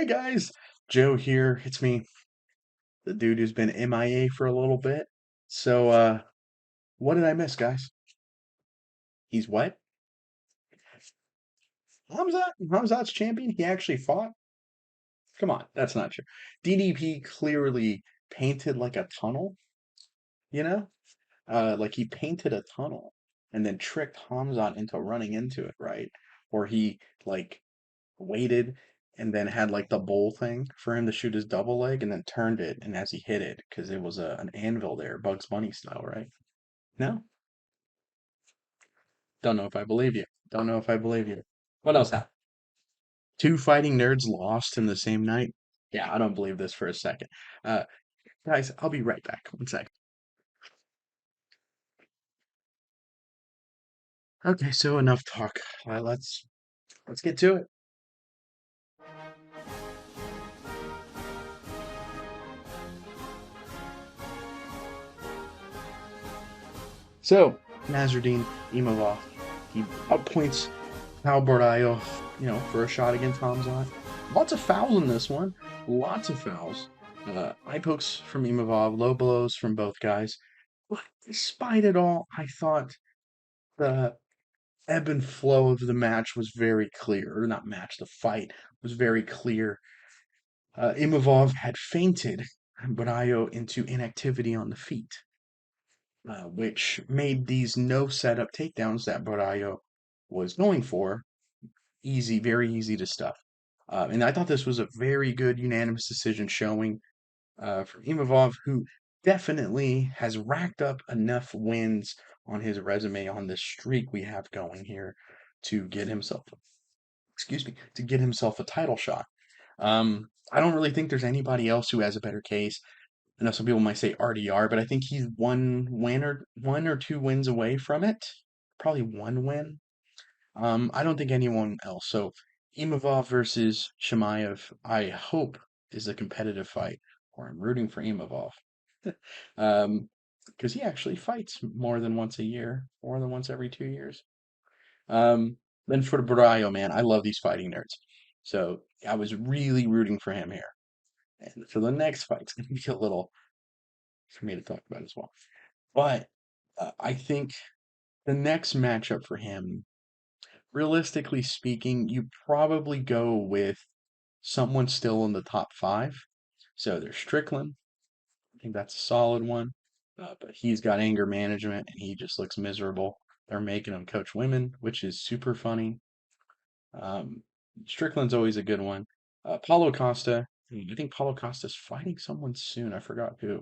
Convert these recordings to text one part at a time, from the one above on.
Hey guys, Joe here. It's me, the dude who's been MIA for a little bit. So, what did I miss, guys? He's what? Hamzat's champion? He actually fought? Come on, that's not true. DDP clearly painted like a tunnel, you know? Like he painted a tunnel and then tricked Hamzat into running into it, right? Or he like waited and then had like the bowl thing for him to shoot his double leg and then turned it and as he hit it because it was an anvil there, Bugs Bunny style, right? No, don't know if I believe you. Don't know if I believe you. What else happened? Two fighting nerds lost in the same night. Yeah, I don't believe this for a second. Uh, guys, I'll be right back. One sec. Okay, so enough talk. Let's get to it. So, Nassourdine Imavov, he outpoints Caio Borralho, for a shot against Hamzat. Lots of fouls in this one. Lots of fouls. Eye pokes from Imavov, low blows from both guys. But despite it all, I thought the ebb and flow of the match was very clear. Or not match, the fight was very clear. Imavov had fainted Borralho into inactivity on the feet, which made these no setup takedowns that Borralho was going for easy, very easy to stuff. And I thought this was a very good unanimous decision showing from Imavov, who definitely has racked up enough wins on his resume on this streak we have going here to get himself, excuse me, to get himself a title shot. I don't really think there's anybody else who has a better case. I know some people might say RDR, but I think he's one or two wins away from it. Probably one win. I don't think anyone else. So Imavov versus Chimaev, I hope is a competitive fight, or I'm rooting for Imavov. Because he actually fights more than once a year, more than once every 2 years. Um, then for the Barrio, man, I love these fighting nerds. So I was really rooting for him here. And so the next fight's gonna be a little for me to talk about as well. But I think the next matchup for him, realistically speaking, you probably go with someone still in the top five. So there's Strickland. I think that's a solid one. But he's got anger management and he just looks miserable. They're making him coach women, which is super funny. Um, Strickland's always a good one. Paulo Costa. I think Paulo Costa's fighting someone soon. I forgot who,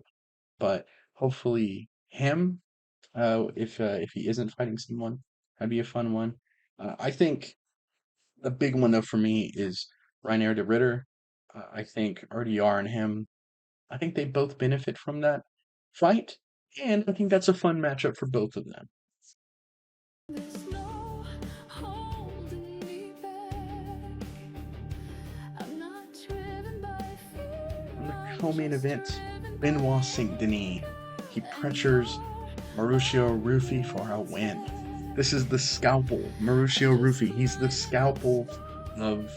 but hopefully him. If he isn't fighting someone, that'd be a fun one. I think the big one though for me is Reinier de Ritter. I think RDR and him. I think they both benefit from that fight, and I think that's a fun matchup for both of them. There's no holding me back. I'm not driven by fear, On the I'm co-main just event, driven by Benoit you. Saint-Denis. He And pressures Mauricio Ruffy for a win. This is the scalpel, I Mauricio just Ruffy. He's the love you scalpel too. of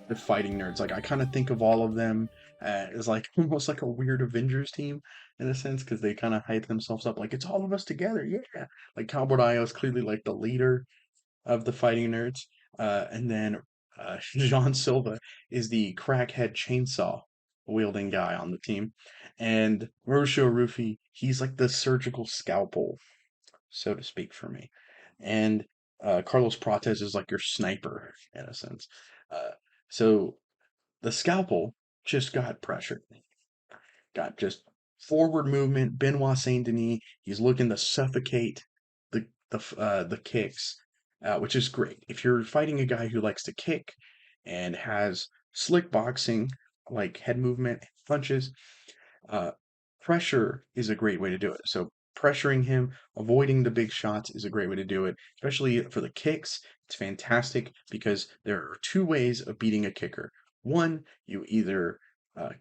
the fighting nerds. Like I kind of think of all of them as like almost like a weird Avengers team in a sense because they kind of hype themselves up like it's all of us together. Yeah, like Calbordio is clearly like the leader of the fighting nerds, and then Jean Silva is the crackhead chainsaw wielding guy on the team, and Mauricio Ruffy he's like the surgical scalpel so to speak, for me. And Carlos Prates is like your sniper in a sense. Uh, so the scalpel just got pressured, got just forward movement. Benoit Saint Denis, he's looking to suffocate the kicks, which is great. If you're fighting a guy who likes to kick and has slick boxing, like head movement, punches, uh, pressure is a great way to do it. So pressuring him, avoiding the big shots is a great way to do it, especially for the kicks. It's fantastic because there are two ways of beating a kicker. One, you either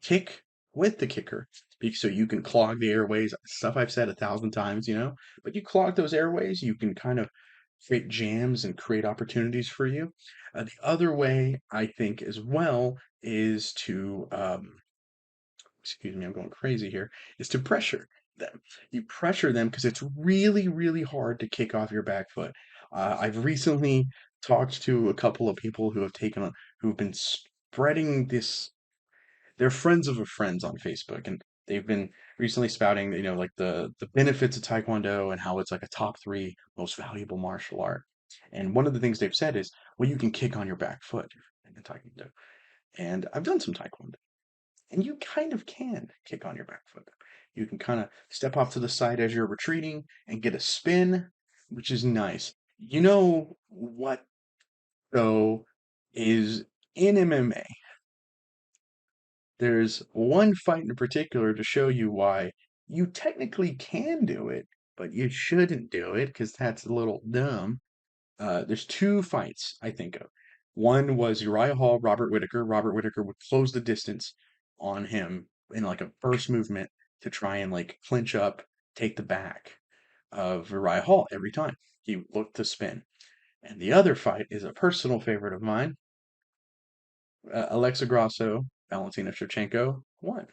kick with the kicker, so you can clog the airways, stuff I've said 1,000 times, but you clog those airways, you can kind of create jams and create opportunities for you. The other way, I think, as well, is to excuse me, I'm going crazy here, is to pressure them. You pressure them because it's really, really hard to kick off your back foot. I've recently talked to a couple of people who have who've been spreading this. They're friends of a friends on Facebook, and they've been recently spouting, like the benefits of Taekwondo and how it's like a top three most valuable martial art. And one of the things they've said is, well, you can kick on your back foot in the Taekwondo. And I've done some Taekwondo. And you kind of can kick on your back foot. You can kind of step off to the side as you're retreating and get a spin, which is nice. You know what, though, is in MMA, there's one fight in particular to show you why you technically can do it, but you shouldn't do it because that's a little dumb. There's two fights I think of. One was Uriah Hall, Robert Whitaker. Robert Whitaker would close the distance on him in like a first movement to try and like clinch up, take the back of Uriah Hall every time. He looked to spin. And the other fight is a personal favorite of mine. Alexa Grasso, Valentina Shevchenko won,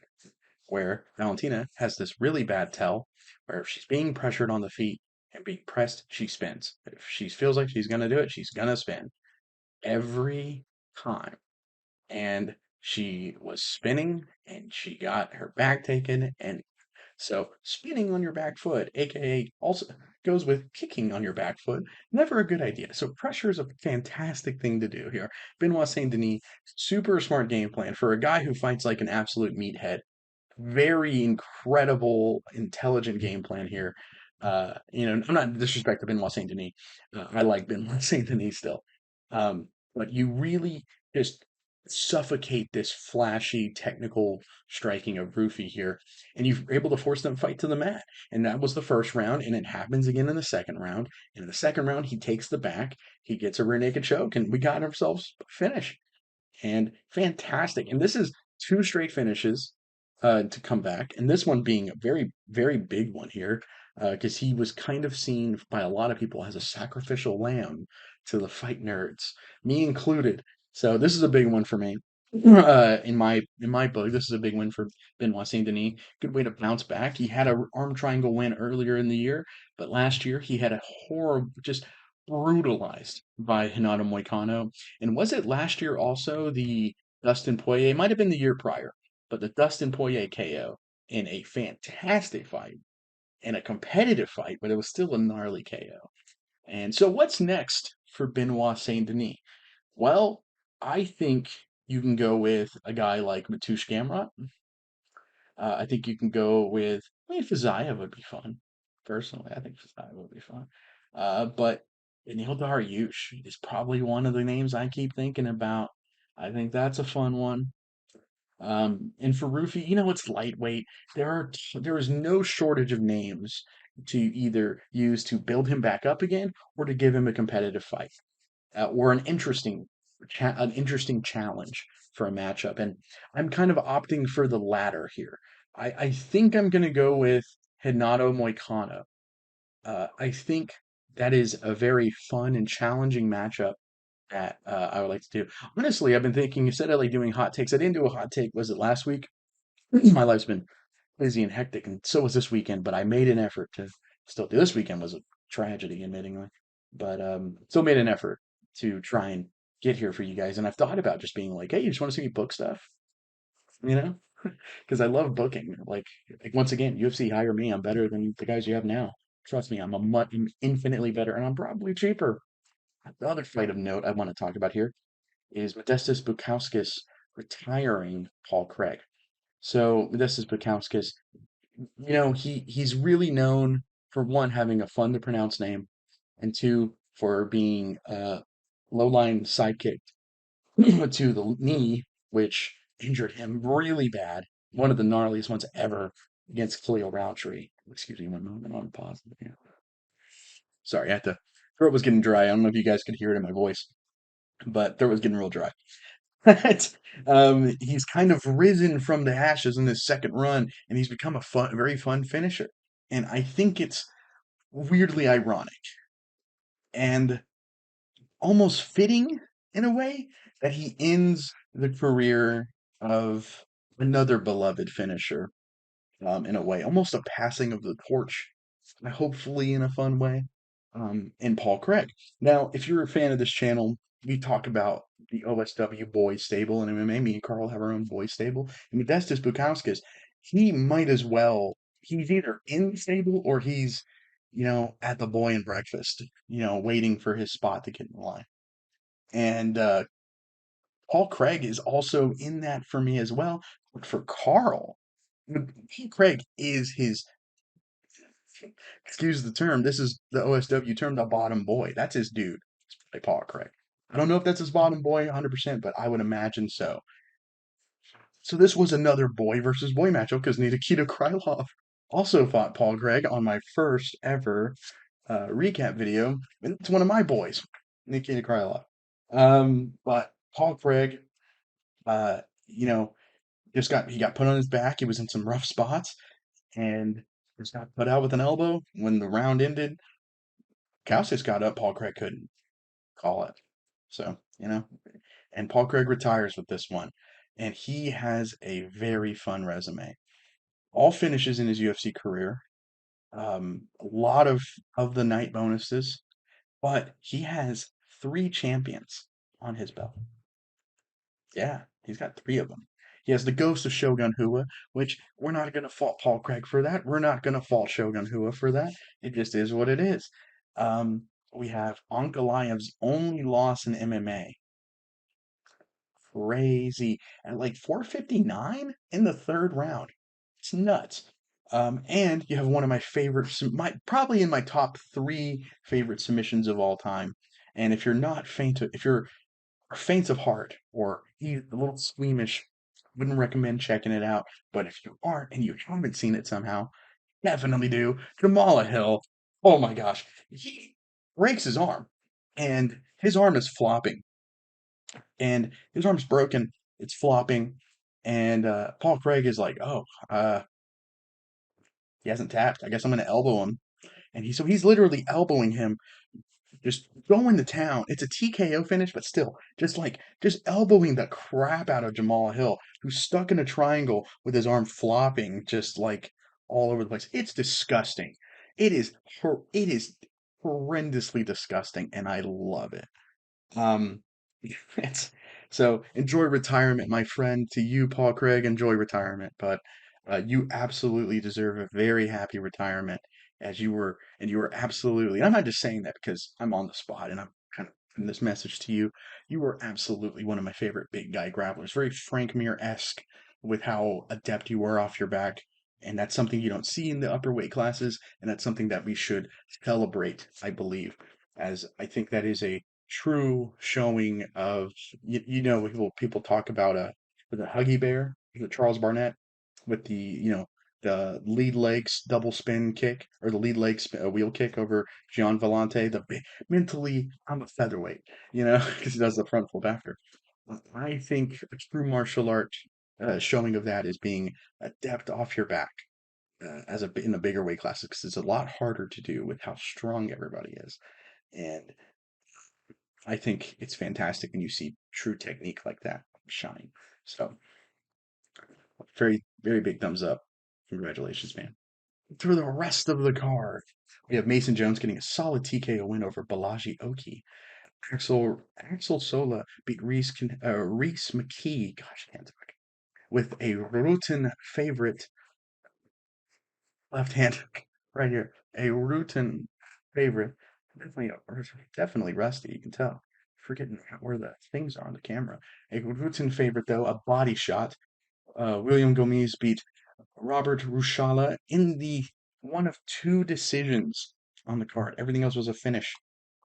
where Valentina has this really bad tell where if she's being pressured on the feet and being pressed, she spins. If she feels like she's going to do it, she's going to spin every time. And she was spinning and she got her back taken. And so spinning on your back foot, aka also goes with kicking on your back foot, never a good idea. So pressure is a fantastic thing to do here. Benoit Saint-Denis, super smart game plan for a guy who fights like an absolute meathead. Very incredible, intelligent game plan here. I'm not disrespecting Benoit Saint Denis. I like Benoit Saint Denis still. But you really just suffocate this flashy technical striking of Ruffy here, and you're able to force them fight to the mat. And that was the first round, and it happens again in the second round. And in the second round, he takes the back, he gets a rear naked choke, and we got ourselves a finish and fantastic. And this is two straight finishes to come back, and this one being a very, very big one here because he was kind of seen by a lot of people as a sacrificial lamb to the fight nerds, me included. So this is a big one for me. In my book, this is a big win for Benoit Saint Denis. Good way to bounce back. He had a arm triangle win earlier in the year, but last year he had a horrible, just brutalized by Hinata Moicano. And was it last year also the Dustin Poirier? It might have been the year prior, but the Dustin Poirier KO in a fantastic fight and a competitive fight, but it was still a gnarly KO. And so what's next for Benoit Saint Denis? Well, I think you can go with a guy like Mateusz Gamrot. I think you can go with, Fiziev would be fun. Personally, I think Fiziev would be fun. But Neil Dariush is probably one of the names I keep thinking about. I think that's a fun one. And for Rufi, it's lightweight. There is no shortage of names to either use to build him back up again or to give him a competitive fight or an interesting challenge for a matchup. And I'm kind of opting for the latter here. I think I'm going to go with Renato Moicano. I think that is a very fun and challenging matchup that I would like to do. Honestly, I've been thinking instead of like doing hot takes, I didn't do a hot take. Was it last week? My life's been busy and hectic, and so was this weekend. But I made an effort to still do. This weekend was a tragedy, admittingly, but still made an effort to try and get here for you guys. And I've thought about just being like, hey, you just want to see me book stuff, you know? Because I love booking. Like once again, UFC hire me. I'm better than the guys you have now. Trust me, I'm infinitely better, and I'm probably cheaper. The other fight of note I want to talk about here is Modestas Bukauskas retiring Paul Craig. So Modestas Bukauskas, he's really known for one having a fun to pronounce name, and two for being a low line sidekick to the knee, which injured him really bad. One of the gnarliest ones ever against Khalil Rountree. Excuse me one moment. On pause. Yeah. Sorry, I had to. Throat was getting dry. I don't know if you guys could hear it in my voice, but throat was getting real dry. He's kind of risen from the ashes in this second run, and he's become very fun finisher. And I think it's weirdly ironic and almost fitting in a way that he ends the career of another beloved finisher, in a way, almost a passing of the torch, hopefully in a fun way, in Paul Craig. Now, if you're a fan of this channel, we talk about the OSW boys stable in MMA. Me and Carl have our own boys stable. And Modestus Bukauskas, he might as well, he's either in the stable or he's, at the boy and breakfast, waiting for his spot to get in the line. And Paul Craig is also in that for me as well. But for Carl, Paul Craig is his, excuse the term, this is the OSW term, the bottom boy. That's his dude, like Paul Craig. I don't know if that's his bottom boy 100%, but I would imagine so. So this was another boy versus boy matchup because Nikita Krylov also fought Paul Craig on my first ever recap video, and it's one of my boys, Nikita Krylov. But Paul Craig, uh, you know, he got put on his back. He was in some rough spots and just got put out with an elbow. When the round ended, Cowsis got up. Paul Craig couldn't call it. So, and Paul Craig retires with this one. And he has a very fun resume. All finishes in his UFC career. A lot of the night bonuses, but he has 3 champions on his belt. Yeah, he's got 3 of them. He has the ghost of Shogun Hua, which we're not going to fault Paul Craig for that. We're not going to fault Shogun Hua for that. It just is what it is. We have Ankalaev's only loss in MMA. Crazy. At like 459 in the third round. It's nuts. And you have one of my favorite, probably in my top 3 favorite submissions of all time. And if you're not if you're faint of heart or a little squeamish, wouldn't recommend checking it out. But if you aren't and you haven't seen it somehow, definitely do. Jamala Hill, oh my gosh, he breaks his arm, and his arm is flopping, and his arm's broken. It's flopping, and Paul Craig is like, "Oh, he hasn't tapped. I guess I'm going to elbow him." And he's literally elbowing him, just going to town. It's a TKO finish, but still, just elbowing the crap out of Jamal Hill, who's stuck in a triangle with his arm flopping, just like all over the place. It's disgusting. It is horrendously disgusting, and I love it. Um, it's so enjoy retirement, my friend. To you, Paul Craig, enjoy retirement, but you absolutely deserve a very happy retirement, and you were absolutely. And I'm not just saying that because I'm on the spot and I'm kind of putting this message to you. You were absolutely one of my favorite big guy grapplers, very Frank Mir-esque with how adept you were off your back. And that's something you don't see in the upper weight classes, and that's something that we should celebrate, I believe, as I think that is a true showing of people talk about with a Huggy Bear, the Charles Barnett with the lead legs double spin kick or the lead leg wheel kick over Gian Vellante. Mentally, I'm a featherweight, because he does the front flip after. I think a true martial art showing of that is being adept off your back in the bigger weight classes because it's a lot harder to do with how strong everybody is. And I think it's fantastic when you see true technique like that shine. So, very, very big thumbs up. Congratulations, man. Through the rest of the card, we have Mason Jones getting a solid TKO win over Balaji Oki. Axel Sola beat Reese McKee. Gosh, I can't talk. With a Rutan favorite left hand right here. A Rutan favorite. Definitely, definitely rusty. You can tell. Forgetting where the things are on the camera. A Rutan favorite though, a body shot. William Gomez beat Robert Rushala in the one of 2 decisions on the card. Everything else was a finish.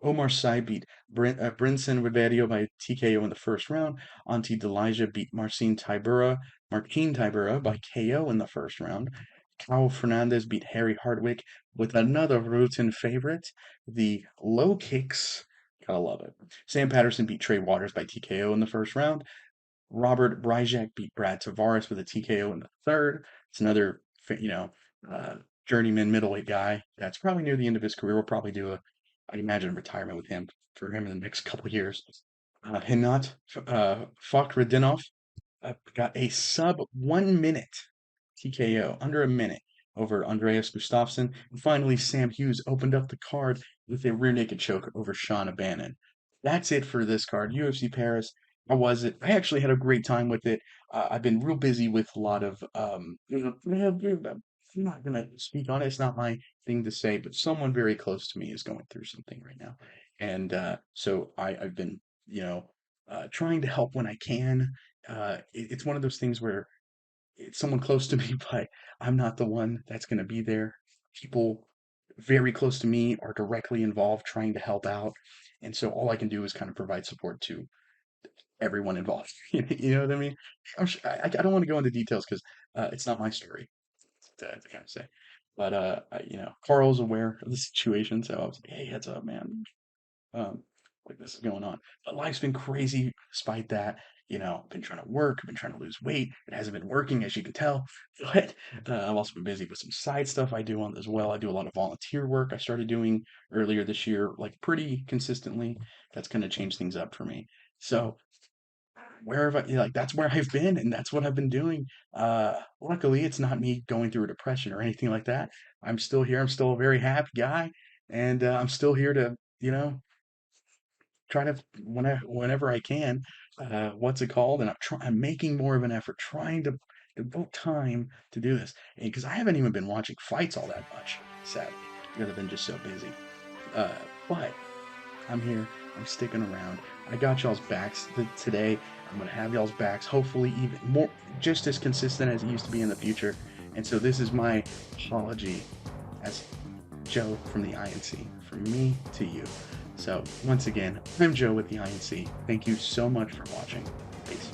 Omar Sy beat Brinson Ribeiro by TKO in the first round. Auntie Delija beat Marcin Tybura by KO in the first round. Cal Fernandez beat Harry Hardwick with another Rutan favorite, the low kicks. Gotta love it. Sam Patterson beat Trey Waters by TKO in the first round. Robert Bryjak beat Brad Tavares with a TKO in the third. It's another, uh, journeyman middleweight guy that's probably near the end of his career. We'll probably do I imagine, retirement with him for him in the next couple of years. Hinat Fakhretdinov got a sub 1 minute TKO, under a minute, over Andreas Gustafsson. And finally, Sam Hughes opened up the card with a rear naked choke over Sean O'Bannon. That's it for this card. UFC Paris. How was it? I actually had a great time with it. I've been real busy with a lot of, I'm not gonna speak on it. It's not my thing to say, but someone very close to me is going through something right now, and so I've been, you know, trying to help when I can. It's one of those things where it's someone close to me, but I'm not the one that's going to be there. People very close to me are directly involved trying to help out. And so all I can do is kind of provide support to everyone involved. You know what I mean? I don't want to go into details because it's not my story to kind of say. But, Carl's aware of the situation. So I was like, hey, heads up, man. Um, like this is going on. But life's been crazy despite that. I've been trying to work, I've been trying to lose weight. It hasn't been working, as you can tell. But I've also been busy with some side stuff I do on as well. I do a lot of volunteer work I started doing earlier this year, like pretty consistently. That's going to change things up for me. So wherever, like that's where I've been, and that's what I've been doing. Luckily, it's not me going through a depression or anything like that. I'm still here. I'm still a very happy guy, and I'm still here to, try to whenever I can. What's it called? And I'm making more of an effort, trying to devote time to do this, because I haven't even been watching fights all that much, sadly, because I've been just so busy. Uh, but I'm here. I'm sticking around. I got y'all's backs today. I'm gonna have y'all's backs, hopefully even more, just as consistent as it used to be in the future. And so this is my apology as Joe from the INC, from me to you. So once again, I'm Joe with the INC. Thank you so much for watching. Peace.